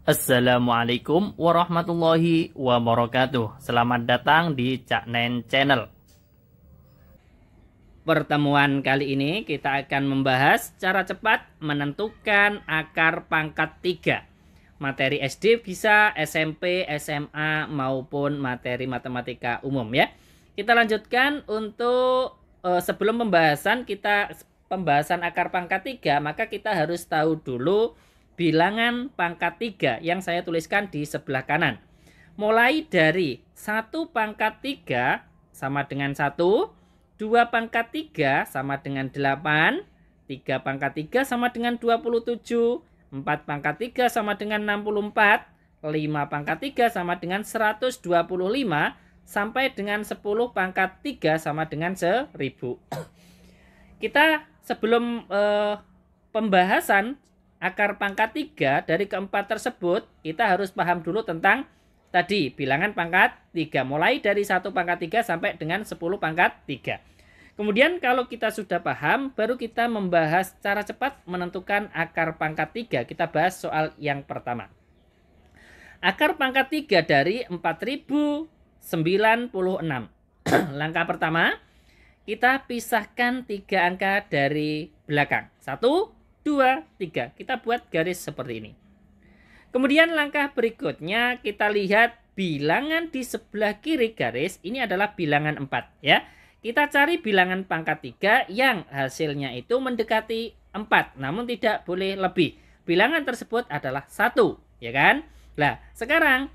Assalamualaikum warahmatullahi wabarakatuh. Selamat datang di Cak Nen Channel. Pertemuan kali ini kita akan membahas cara cepat menentukan akar pangkat 3. Materi SD bisa, SMP, SMA maupun materi matematika umum ya. Kita lanjutkan untuk sebelum pembahasan akar pangkat 3, maka kita harus tahu dulu bilangan pangkat 3 yang saya tuliskan di sebelah kanan. Mulai dari 1 pangkat 3 sama dengan 1, 2 pangkat 3 sama dengan 8, 3 pangkat 3 sama dengan 27, 4 pangkat 3 sama dengan 64, 5 pangkat 3 sama dengan 125, sampai dengan 10 pangkat 3 sama dengan 1000. Kita sebelum pembahasan akar pangkat 3 dari keempat tersebut, kita harus paham dulu tentang tadi bilangan pangkat 3. Mulai dari 1 pangkat 3 sampai dengan 10 pangkat 3. Kemudian kalau kita sudah paham, baru kita membahas cara cepat menentukan akar pangkat 3. Kita bahas soal yang pertama. Akar pangkat 3 dari 4096. Langkah pertama, kita pisahkan 3 angka dari belakang. 1, 2, 3. Kita buat garis seperti ini. Kemudian langkah berikutnya kita lihat bilangan di sebelah kiri garis. Ini adalah bilangan 4 ya. Kita cari bilangan pangkat 3 yang hasilnya itu mendekati 4, namun tidak boleh lebih. Bilangan tersebut adalah 1, ya kan? Nah, sekarang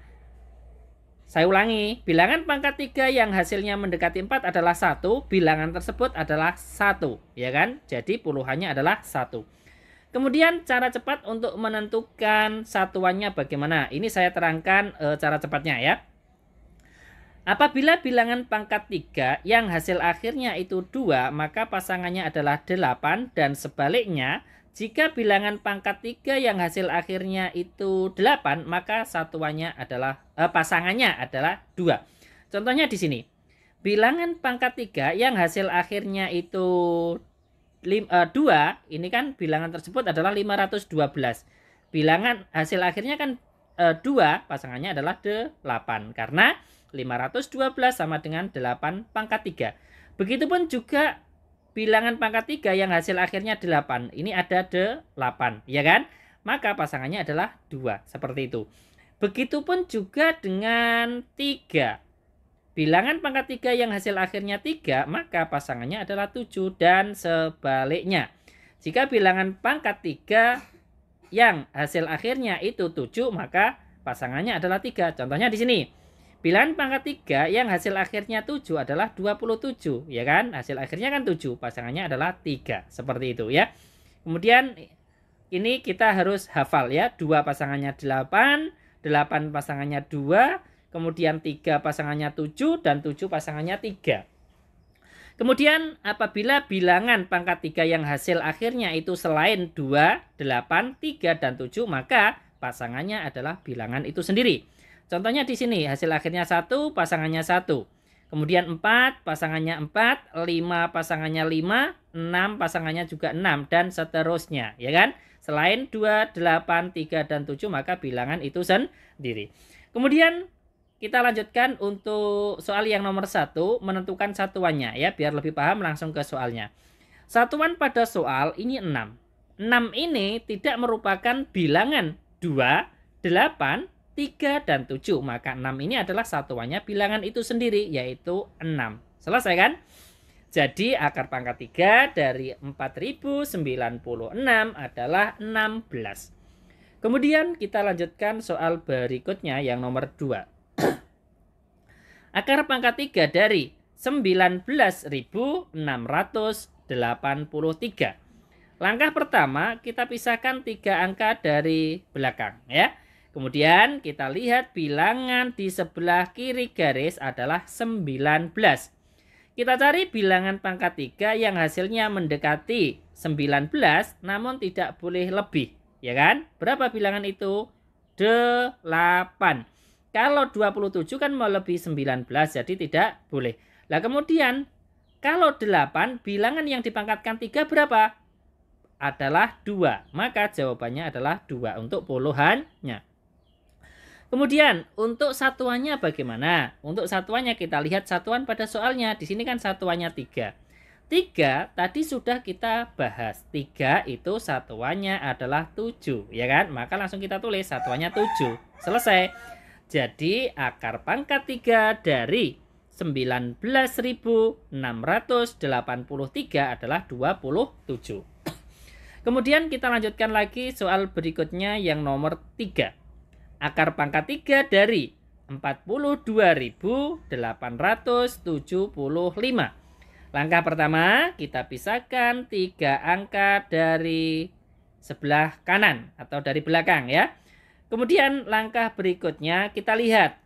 saya ulangi, bilangan pangkat 3 yang hasilnya mendekati 4 adalah 1, bilangan tersebut adalah 1, ya kan? Jadi puluhannya adalah 1. Kemudian cara cepat untuk menentukan satuannya bagaimana? Ini saya terangkan cara cepatnya ya. Apabila bilangan pangkat 3 yang hasil akhirnya itu 2, maka pasangannya adalah 8, dan sebaliknya, jika bilangan pangkat 3 yang hasil akhirnya itu 8, maka pasangannya adalah 2. Contohnya di sini. Bilangan pangkat 3 yang hasil akhirnya itu 2, ini kan bilangan tersebut adalah 512. Bilangan hasil akhirnya kan 2, pasangannya adalah 8. Karena 512 sama dengan 8 pangkat 3. Begitupun juga bilangan pangkat 3 yang hasil akhirnya 8. Ini ada 8, ya kan? Maka pasangannya adalah 2, seperti itu. Begitupun juga dengan 3. Bilangan pangkat 3 yang hasil akhirnya 3, maka pasangannya adalah 7, dan sebaliknya. Jika bilangan pangkat 3 yang hasil akhirnya itu 7, maka pasangannya adalah 3. Contohnya di sini. Bilangan pangkat 3 yang hasil akhirnya 7 adalah 27, ya kan? Hasil akhirnya kan 7, pasangannya adalah 3. Seperti itu ya. Kemudian ini kita harus hafal ya. 2 pasangannya 8, 8 pasangannya 2, kemudian 3 pasangannya 7, dan 7 pasangannya 3. Kemudian apabila bilangan pangkat 3 yang hasil akhirnya itu selain 2, 8, 3, dan 7, maka pasangannya adalah bilangan itu sendiri. Contohnya di sini, hasil akhirnya 1, pasangannya 1. Kemudian 4, pasangannya 4, 5 pasangannya 5, 6 pasangannya juga 6, dan seterusnya, ya kan? Selain 2, 8, 3, dan 7, maka bilangan itu sendiri. Kemudian kita lanjutkan untuk soal yang nomor 1, menentukan satuannya ya, biar lebih paham langsung ke soalnya. Satuan pada soal ini 6. 6 ini tidak merupakan bilangan 2, 8, 3, dan 7. Maka 6 ini adalah satuannya bilangan itu sendiri, yaitu 6. Selesai kan? Jadi akar pangkat 3 dari 4096 adalah 16. Kemudian kita lanjutkan soal berikutnya yang nomor 2. Akar pangkat 3 dari 19.683. Langkah pertama, kita pisahkan 3 angka dari belakang ya. Kemudian kita lihat bilangan di sebelah kiri garis adalah 19. Kita cari bilangan pangkat 3 yang hasilnya mendekati 19 namun tidak boleh lebih, ya kan? Berapa bilangan itu? 8. Kalau 27 kan melebihi 19, jadi tidak boleh. Nah kemudian kalau 8, bilangan yang dipangkatkan 3 berapa? Adalah 2. Maka jawabannya adalah 2 untuk puluhannya. Kemudian untuk satuannya bagaimana? Untuk satuannya kita lihat satuan pada soalnya. Di sini kan satuannya 3. 3 tadi sudah kita bahas. 3 itu satuannya adalah 7, ya kan? Maka langsung kita tulis satuannya 7. Selesai. Jadi akar pangkat 3 dari 19.683 adalah 27. Kemudian kita lanjutkan lagi soal berikutnya yang nomor 3. Akar pangkat 3 dari 42.875. Langkah pertama, kita pisahkan 3 angka dari sebelah kanan atau dari belakang ya. Kemudian langkah berikutnya kita lihat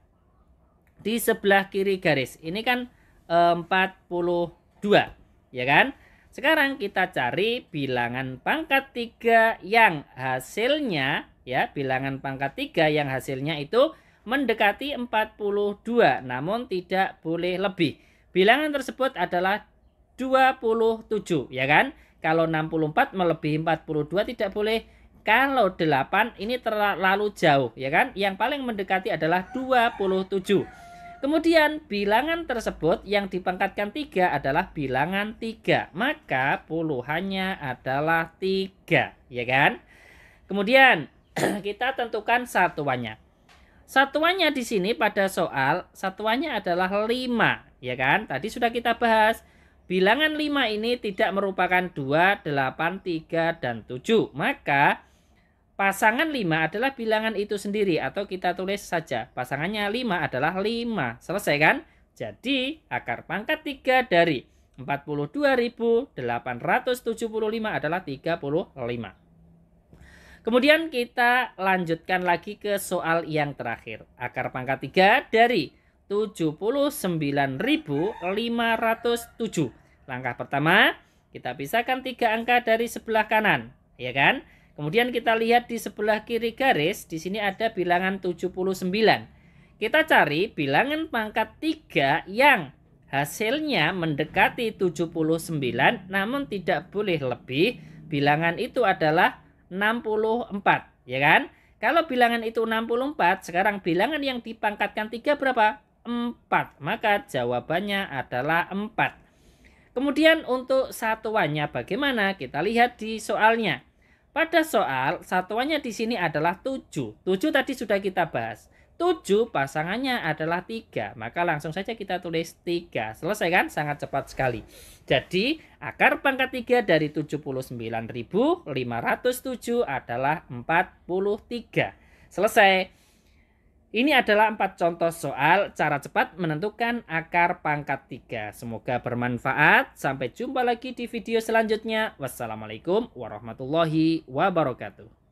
di sebelah kiri garis. Ini kan 42, ya kan? Sekarang kita cari bilangan pangkat 3 yang hasilnya ya, bilangan pangkat 3 yang hasilnya itu mendekati 42, namun tidak boleh lebih. Bilangan tersebut adalah 27, ya kan? Kalau 64 melebihi 42 tidak boleh. Kalau 8 ini terlalu jauh, ya kan? Yang paling mendekati adalah 27. Kemudian bilangan tersebut yang dipangkatkan 3 adalah bilangan 3. Maka puluhannya adalah 3, ya kan? Kemudian kita tentukan satuannya. Satuannya di sini pada soal, satuannya adalah 5, ya kan? Tadi sudah kita bahas. Bilangan 5 ini tidak merupakan 2, 8, 3, dan 7. Maka pasangan 5 adalah bilangan itu sendiri, atau kita tulis saja pasangannya 5 adalah 5. Selesai kan? Jadi akar pangkat 3 dari 42.875 adalah 35. Kemudian kita lanjutkan lagi ke soal yang terakhir. Akar pangkat 3 dari 79.507. Langkah pertama, kita pisahkan 3 angka dari sebelah kanan, ya kan? Kemudian kita lihat di sebelah kiri garis, di sini ada bilangan 79. Kita cari bilangan pangkat 3 yang hasilnya mendekati 79 namun tidak boleh lebih. Bilangan itu adalah 64, ya kan? Kalau bilangan itu 64, sekarang bilangan yang dipangkatkan 3 berapa? 4. Maka jawabannya adalah 4. Kemudian untuk satuannya bagaimana? Kita lihat di soalnya. Pada soal, satuannya di sini adalah 7. 7 tadi sudah kita bahas. 7 pasangannya adalah 3. Maka langsung saja kita tulis 3. Selesai kan? Sangat cepat sekali. Jadi, akar pangkat 3 dari 79.507 adalah 43. Selesai. Ini adalah 4 contoh soal cara cepat menentukan akar pangkat 3. Semoga bermanfaat. Sampai jumpa lagi di video selanjutnya. Wassalamualaikum warahmatullahi wabarakatuh.